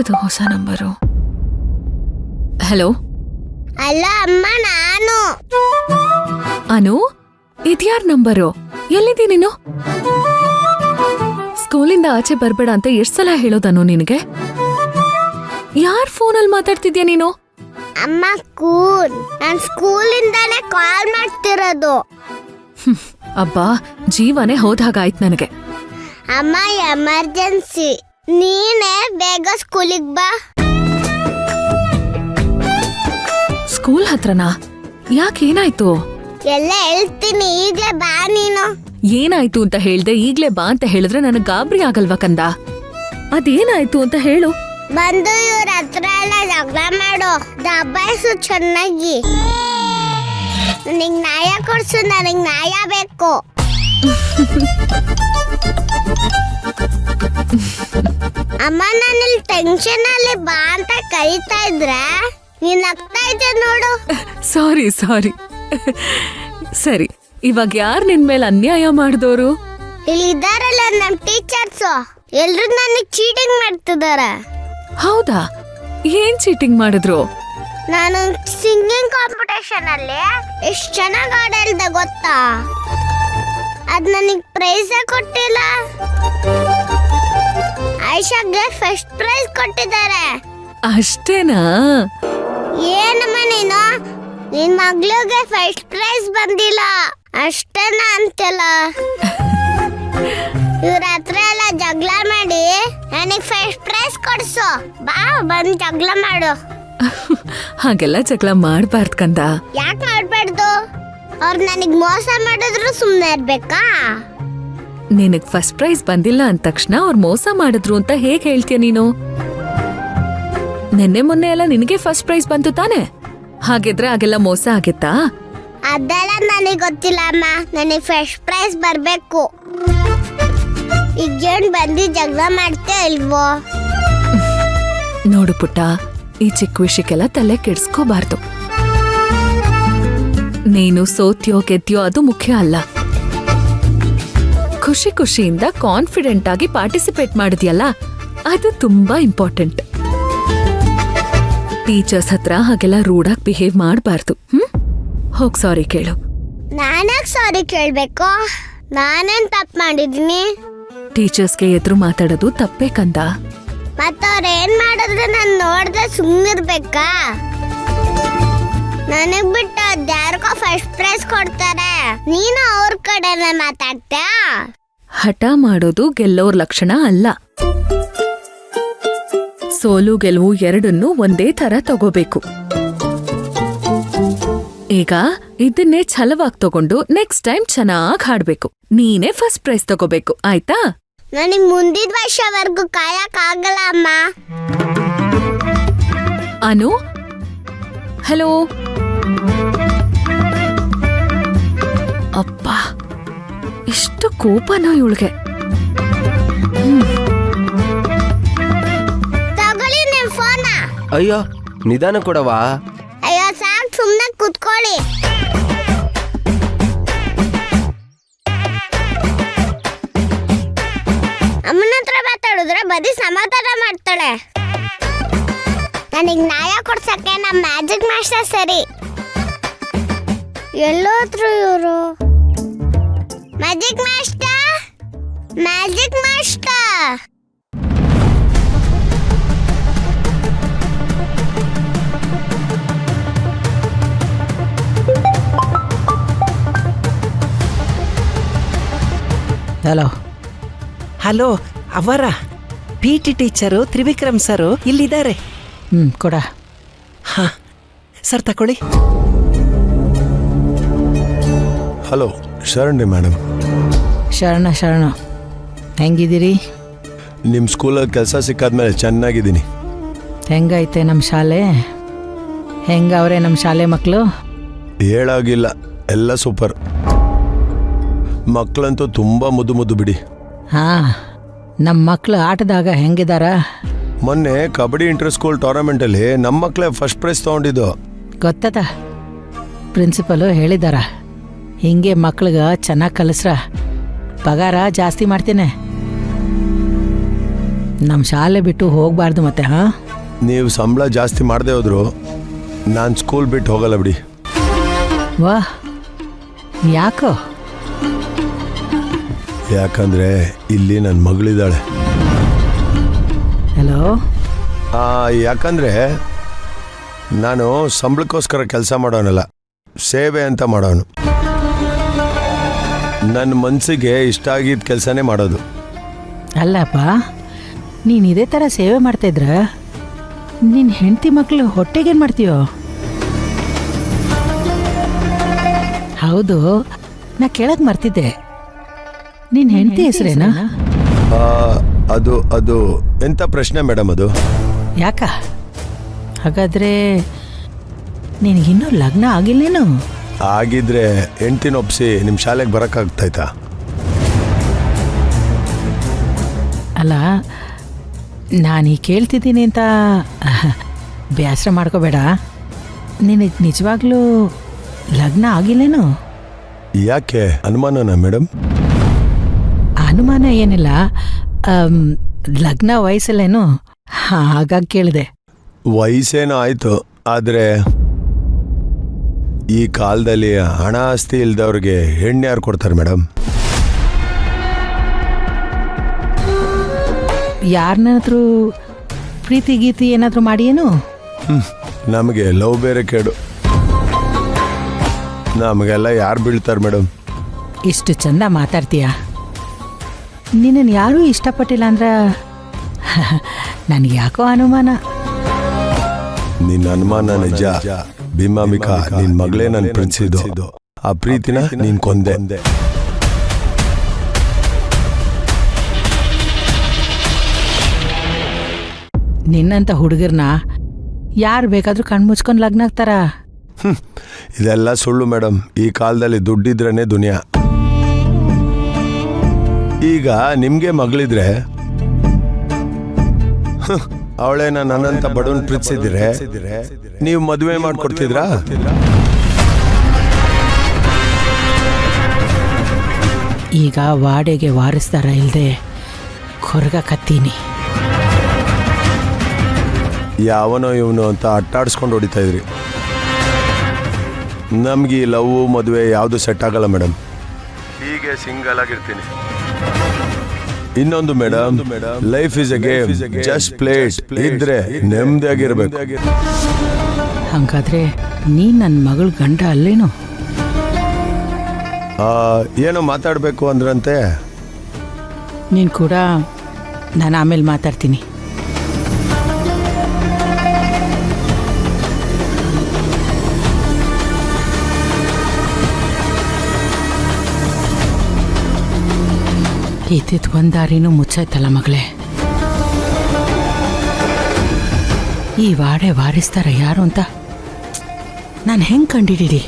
ಯಾರ್ದು ಹೊಸ number? Hello ಅಲ್ಲ ಅಮ್ಮ, ನಾನು ಅನು, ಇದ್ಯಾರ್ ನಂಬರು? ಎಲ್ಲಿದ್ದೀ ನೀನು? ಸ್ಕೂಲಿಂದ ಆಚೆ ಬರ್ಬೇಡ ಅಂತ ಎಷ್ಟ್ ಸಲ ಹೇಳೋದನು ನಿನಗೆ? ಯಾರ್ ಫೋನಲ್ಲಿ ಮಾತಾಡ್ತಿದ್ಯಾ ನೀನು? ಅಮ್ಮ, ನಾನ್ ಸ್ಕೂಲಿಂದಾನೇ ಕಾಲ್ ಮಾಡ್ತಿರೋದು. ಅಬ್ಬಾ, ಜೀವನೇ ಹೋದಾಗಾಯ್ತು ನನಗೆ. ಅಮ್ಮ, ಎಮರ್ಜೆನ್ಸಿ, ನೀನೇ ಬೇಗ ಸ್ಕೂಲಿಗೆ ಬಾ. ಸ್ಕೂಲ್ ಹತ್ರನಾ? ಯಾಕೇನಾಯ್ತು? ಎಲ್ಲ ಹೇಳ್ತೀನಿ, ಈಗಲೇ ಬಾ ನೀನು. ಏನಾಯ್ತು ಅಂತ ಹೇಳ್ದೆ ಈಗ್ಲೇ ಬಾ ಅಂತ ಹೇಳಿದ್ರೆ ನನಗ್ ಗಾಬರಿ ಆಗಲ್ವಾ ಕಂದ? ಅದೇನಾಯ್ತು ಅಂತ ಹೇಳು. ಬಂದು ಇವ್ರ ಹತ್ರ ಎಲ್ಲ ಜಗಳ ಮಾಡು, ದಬ್ಬಾಯಿಸು ಚೆನ್ನಾಗಿ. ನನಗ್ ನ್ಯಾಯ ಕೊಡ್ಸು, ನನಗ್ ನ್ಯಾಯ ಬೇಕು. ಅಮ್ಮ, ನಾನಿಲ್ಲಿ ಟೆನ್ಷನ್ ಅಲ್ಲಿ ಬಾ ಅಂತ ಕರೀತಾ ಇದ್ರೆ ನೀನ್ ಆಗ್ತಾ ಇದ್ದೆ ನೋಡು. ಸಾರಿ ಸರಿ, ಇವಾಗ ಯಾರು ನಿನ್ ಮೇಲೆ ಅನ್ಯಾಯ ಮಾಡಿದವರು? ಇಲ್ಲಿದ್ದಾರಲ್ಲ ನಮ್ ಟೀಚರ್ಸು, ಎಲ್ರು ನನಗ್ ಚೀಟಿಂಗ್ ಮಾಡ್ತಿದಾರೆ. ಹೌದಾ? ಏನ್ ಚೀಟಿಂಗ್ ಮಾಡಿದ್ರು? ನಾನು ಸಿಂಗಿಂಗ್ ಕಾಂಪಿಟೇಷನ್ ಅಲ್ಲಿ ಎಷ್ಟ್ ಚೆನ್ನಾಗಿ ಹಾಡಿದೆ ಗೊತ್ತಾ? ಅದ್ ನನಗ್ ಪ್ರೈಸ್ ಕೊಟ್ಟಿಲ್ಲ. ಆಯಿಷಾಗೆ ಫಸ್ಟ್ ಪ್ರೈಸ್ ಕೊಟ್ಟಿದ್ದಾರೆ. ಅಷ್ಟೇನಾ? ಏನಮ್ಮ ನೀನು, ನಿನ್ ಮಗಳಿಗೆ ಫಸ್ಟ್ ಪ್ರೈಸ್ ಬಂದಿಲ್ಲ ಅಷ್ಟೇನಾ ಅಂತೆಲ್ಲ. ಇವ್ರ ಹತ್ರ ಎಲ್ಲ ಜಗಳ ಮಾಡಿ ನನಗ್ ಫಸ್ಟ್ ಪ್ರೈಸ್ ಕೊಡ್ಸು. ಬಾ, ಬಂದ್ ಜಗಳ ಮಾಡು. ಹಾಗೆಲ್ಲ ಜಗಳ ಮಾಡ್ಬಾರ್ದು ಕಂದ. ಯಾಕೆ ಮಾಡ್ಬಾರ್ದು? ಅವ್ರು ನನಗ್ ಮೋಸ ಮಾಡಿದ್ರು ಸುಮ್ನೆ ಇರ್ಬೇಕಾ? ನಿನಗ್ ಫಸ್ಟ್ ಪ್ರೈಸ್ ಬಂದಿಲ್ಲ ಅಂದ ತಕ್ಷಣ ಅವ್ರು ಮೋಸ ಮಾಡಿದ್ರು ಅಂತ ಹೇಗ್ ಹೇಳ್ತೀಯ ನೀನು? ನಿನ್ನೆ ಮೊನ್ನೆ ಎಲ್ಲ ನಿನಗೆ ಫಸ್ಟ್ ಪ್ರೈಸ್ ಬಂತು ತಾನೆ? ಹಾಗಿದ್ರೆ ಆಗೆಲ್ಲ ಮೋಸ ಆಗಿತ್ತಾ? ಅದೆಲ್ಲ ನನಗ್ ಗೊತ್ತಿಲ್ಲ ಅಮ್ಮ, ನನಗ್ ಫಸ್ಟ್ ಪ್ರೈಸ್ ಬರ್ಬೇಕು. ಈಗ ಬಂದು ಜಗಳ ಮಾಡ್ತೇ ಇಲ್ವೋ? ನೋಡು ಪುಟ್ಟ, ಈ ಚಿಕ್ಕ ವಿಷಯಕ್ಕೆಲ್ಲ ತಲೆ ಕೆಡ್ಸ್ಕೋಬಾರ್ದು. ನೀನು ಸೋತ್ಯೋ ಗೆದ್ಯೋ ಅದು ಮುಖ್ಯ ಅಲ್ಲ. ಖುಷಿಯಿಂದ ಕಾನ್ಫಿಡೆಂಟ್ ಆಗಿ ಪಾರ್ಟಿಸಿಪೇಟ್ ಮಾಡಿದ್ಯಲ್ಲ, ಅದು ತುಂಬಾ ಇಂಪಾರ್ಟೆಂಟ್. ಟೀಚರ್ಸ್ ಹತ್ರ ಹಾಗೆಲ್ಲ ರೂಢಾಗಿ ಬಿಹೇವ್ ಮಾಡಬಾರ್ದು. ಹೋಗ್ ಸಾರಿ ಕೇಳು. ನಾನಾಗ್ ಸಾರಿ ಕೇಳ್ಬೇಕು? ನಾನೇನ್ ತಪ್ಪು ಮಾಡಿದೀನಿ? ಟೀಚರ್ಸ್ಗೆ ಎದುರು ಮಾತಾಡೋದು ತಪ್ಪೇ ಕಂದ. ಮತ್ತವ್ರು ಏನ್ ಮಾಡಿದ್ರೆ ನಾನು ನೋಡ್ದೆ ಸುಮ್ಮನಿರ್ಬೇಕಾ? ನನಗ್ ಬಿಟ್ಟು ಯಾರಿಗೋ ಫಸ್ಟ್ ಪ್ರೈಸ್ ಕೊಡ್ತಾರೆ, ನೀನು ಅವ್ರ ಕಡೆನೇ ಮಾತಾಡ್ತೀಯ? ಹಠ ಮಾಡೋದು ಗೆಲ್ಲೋರ್ ಲಕ್ಷಣ ಅಲ್ಲ. ಸೋಲು ಗೆಲುವು ಎರಡನ್ನೂ ಒಂದೇ ತರ ತಗೋಬೇಕು. ಈಗ ಇದನ್ನೇ ಛಲವಾಗಿ ತಗೊಂಡು ನೆಕ್ಸ್ಟ್ ಟೈಮ್ ಚೆನ್ನಾಗ್ ಹಾಡ್ಬೇಕು. ನೀನೇ ಫಸ್ಟ್ ಪ್ರೈಸ್ ತಗೋಬೇಕು, ಆಯ್ತಾ? ನನಗ್ ಮುಂದಿನ ವರ್ಷವರೆಗೂ ಕಾಯಕ್ ಆಗಲ್ಲ ಅಮ್ಮ. ಅನು, ಹಲೋ. ಅಪ್ಪ, ಎಷ್ಟು ಕೋಪನೋ ಇವಳಿಗೆ. ತಗೊಳ್ಳಿ ನಿಮ್ ಫೋನ. ಅಯ್ಯೋ, ನಿಧಾನ ಕೊಡವಾ? ಅಯ್ಯೋ ಸಾಕ್, ಸುಮ್ನೆ ಕುತ್ಕೊಳ್ಳಿ. ಅಮ್ಮನ ಹತ್ರ ಮಾತಾಡಿದ್ರೆ ಬರೀ ಸಮಾಧಾನ ಮಾಡ್ತಾಳೆ. ನನಗ್ ನ್ಯಾಯ ಕೊಡ್ಸಕ್ಕೆ ನಮ್ಮ ಮ್ಯಾಜಿಕ್ ಮಾಸ್ಟರ್ ಸರಿ. ಎಲ್ಲೋದ್ರು ಇವರು? Magic master, magic master. Hello ಅವರ PT ಟೀಚರು ತ್ರಿವಿಕ್ರಮ್ ಸರು ಇಲ್ಲಿದ್ದಾರೆ. ಕೊಡ. ಹಾ ಸರ್, ತಕೊಳ್ಳಿ. Hello, Sharan madam. ಶರಣ, ಹೆಂಗಿದ್ದೀರಿ? ನಿಮ್ಮ ಸ್ಕೂಲಲ್ಲಿ ಕೆಲಸ ಸಿಕ್ಕಾದ್ಮೇಲೆ ಚೆನ್ನಾಗಿದ್ದೀನಿ. ಹೆಂಗೈತೆ ನಮ್ಮ ಶಾಲೆ? ಹೆಂಗವ್ರೆ ನಮ್ಮ ಶಾಲೆ ಮಕ್ಕಳು? ಹೇಳಾಗಿಲ್ಲ, ಎಲ್ಲ ಸೂಪರ್. ಮಕ್ಕಳಂತೂ ತುಂಬ ಮುದ್ದು ಬಿಡಿ. ಹಾಂ, ನಮ್ಮ ಮಕ್ಕಳು ಆಟದಾಗ ಹೆಂಗಿದಾರ? ಮೊನ್ನೆ ಕಬಡ್ಡಿ ಇಂಟರ್ ಸ್ಕೂಲ್ ಟೂರ್ನಮೆಂಟಲ್ಲಿ ನಮ್ಮ ಮಕ್ಕಳೇ ಫಸ್ಟ್ ಪ್ರೈಸ್ ತೊಗೊಂಡಿದ್ದು. ಗೊತ್ತದ, ಪ್ರಿನ್ಸಿಪಲು ಹೇಳಿದಾರ. ಹಿಂಗೆ ಮಕ್ಳಿಗೆ ಚೆನ್ನಾಗಿ ಕಲಿಸ್ರ ಪಗಾರ ಜಾಸ್ತಿ ಮಾಡ್ತೀನಿ. ನಮ್ಮ ಶಾಲೆ ಬಿಟ್ಟು ಹೋಗಬಾರ್ದು ಮತ್ತೆ ಹಾಂ. ನೀವು ಸಂಬಳ ಜಾಸ್ತಿ ಮಾಡದೆ ಹೋದ್ರು ನಾನು ಸ್ಕೂಲ್ ಬಿಟ್ಟು ಹೋಗಲ್ಲ ಬಿಡಿ. ವಾಹ್, ಯಾಕೋ? ಯಾಕಂದ್ರೆ ಇಲ್ಲಿ ನನ್ನ ಮಗಳಿದ್ದಾಳೆ. ಹಲೋ. ಯಾಕಂದ್ರೆ ನಾನು ಸಂಬಳಕ್ಕೋಸ್ಕರ ಕೆಲಸ ಮಾಡೋನಲ್ಲ, ಸೇವೆ ಅಂತ ಮಾಡೋನು. ನನ್ನ ಮನಸ್ಸಿಗೆ ಇಷ್ಟ ಆಗಿದ್ದ ಕೆಲಸನೇ ಮಾಡೋದು. ಅಲ್ಲಪ್ಪ, ನೀನು ಇದೇ ಥರ ಸೇವೆ ಮಾಡ್ತಾಯಿದ್ರ ನಿನ್ನ ಹೆಂಡತಿ ಮಕ್ಕಳು ಹೊಟ್ಟೆಗೇನು ಮಾಡ್ತೀಯೋ? ಹೌದು, ನಾ ಕೇಳಕ್ಕೆ ಮರ್ತಿದ್ದೆ, ನಿನ್ನ ಹೆಂಡತಿ ಹೆಸರೇನಾ? ಅದು ಅದು ಎಂಥ ಪ್ರಶ್ನೆ ಮೇಡಮ್ ಅದು? ಯಾಕ? ಹಾಗಾದರೆ ನಿನಗಿನ್ನೂ ಲಗ್ನ ಆಗಿಲ್ಲೇನು? ಆಗಿದ್ರೆ ಹೆಂಡ್ತಿನ ಒಪ್ಸಿ ನಿಮ್ಮ ಶಾಲೆಗೆ ಬರೋಕ್ಕಾಗ್ತಾಯ್ತಾ? ಅಲ್ಲ, ನಾನು ಕೇಳ್ತಿದ್ದೀನಿ ಅಂತ ಬೇಸರ ಮಾಡ್ಕೋಬೇಡ. ನಿನಗೆ ನಿಜವಾಗ್ಲೂ ಲಗ್ನ ಆಗಿಲ್ಲೇನು? ಯಾಕೆ ಅನುಮಾನನಾ ಮೇಡಮ್? ಅನುಮಾನ ಏನಿಲ್ಲ, ಲಗ್ನ ವಯಸ್ಸಲ್ಲೇನು, ಹಾಗಾಗಿ ಕೇಳಿದೆ. ವಯಸ್ಸೇನೋ ಆಯ್ತು, ಆದರೆ ಈ ಕಾಲದಲ್ಲಿ ಹಣ ಆಸ್ತಿ ಇಲ್ದವ್ರಿಗೆ ಹೆಣ್ಣು ಯಾರು ಕೊಡ್ತಾರೆ ಮೇಡಮ್? ಯಾರನ್ನಾದ್ರೂ ಪ್ರೀತಿ ಗೀತಿ ಏನಾದರೂ ಮಾಡಿಯೇನು? ನಮಗೆ ಲವ್ ಬೇರೆ ಕೇಡು. ನಮಗೆಲ್ಲ ಯಾರು ಬೀಳ್ತಾರೆ ಮೇಡಮ್? ಇಷ್ಟು ಚಂದ ಮಾತಾಡ್ತೀಯ. ನಿನ್ನನ್ನು ಯಾರೂ ಇಷ್ಟಪಟ್ಟಿಲ್ಲ ಅಂದ್ರೆ ನನಗೆ ಯಾಕೋ ಅನುಮಾನ. ನಿನ್ನ ಅನುಮಾನ ನಿಜ. ಭೀಮಾಂಬಿಕಾ, ನಿನ್ ಮಗಳೇ ನನ್ನ ಪ್ರೀತಿಸಿದ್ದು. ಆ ಪ್ರೀತಿನ ನೀನ್ ಕೊಂದೆ. ನಿನ್ನಂಥ ಹುಡುಗರನ್ನ ಯಾರು ಬೇಕಾದರೂ ಕಣ್ಮುಚ್ಕೊಂಡು ಲಗ್ನ ಆಗ್ತಾರ? ಇದೆಲ್ಲ ಸುಳ್ಳು ಮೇಡಮ್. ಈ ಕಾಲದಲ್ಲಿ ದುಡ್ಡಿದ್ರೇನೆ ದುನಿಯಾ. ಈಗ ನಿಮ್ಗೆ ಮಗಳಿದ್ರೆ ಅವಳೇನ ನನ್ನಂತ ಬಡವನ್ ಪ್ರೀತಿಸಿದ್ರೆ ನೀವು ಮದುವೆ ಮಾಡ್ಕೊಡ್ತಿದ್ರಾ? ಈಗ ವಾಡೆಗೆ ವಾರಿಸ್ತಾರ ಇಲ್ದೆ ಕೊರ್ಗ ಕತ್ತೀನಿ. ಯಾವನೋ ಇವನು ಅಂತ ಅಟ್ಟಾಡ್ಸ್ಕೊಂಡು ಹೊಡಿತಾ ಇದ್ರಿ. ನಮ್ಗೆ ಈ ಲವ್ ಮದುವೆ ಯಾವುದು ಸೆಟ್ ಆಗಲ್ಲ ಮೇಡಮ್. ಹೀಗೆ ಸಿಂಗಲ್ ಆಗಿರ್ತೀನಿ. ಇನ್ನೊಂದು madam, life is A game, just play it. ಇದ್ರೆ ನೆಮ್ಮದಿಯಾಗಿರ್ಬೇಕು. ಹಂಗಾದ್ರೆ ನೀ ನನ್ನ ಮಗಳ ಗಂಡ ಅಲ್ಲೇನು? ಏನೋ ಮಾತಾಡಬೇಕು ಅಂದ್ರಂತೆ. ನೀನು ಕೂಡ ನಾನು ಆಮೇಲೆ ಮಾತಾಡ್ತೀನಿ. ಇದ್ದಿದ್ದು ಒಂದು ದಾರಿನೂ ಮುಚ್ಚಾಯ್ತಲ್ಲ ಮಗಳೇ. ಈ ವಾಡೆ ವಾರಿಸ್ತಾರ ಯಾರು ಅಂತ ನಾನು ಹೆಂಗೆ ಕಂಡಿಡೀರಿ?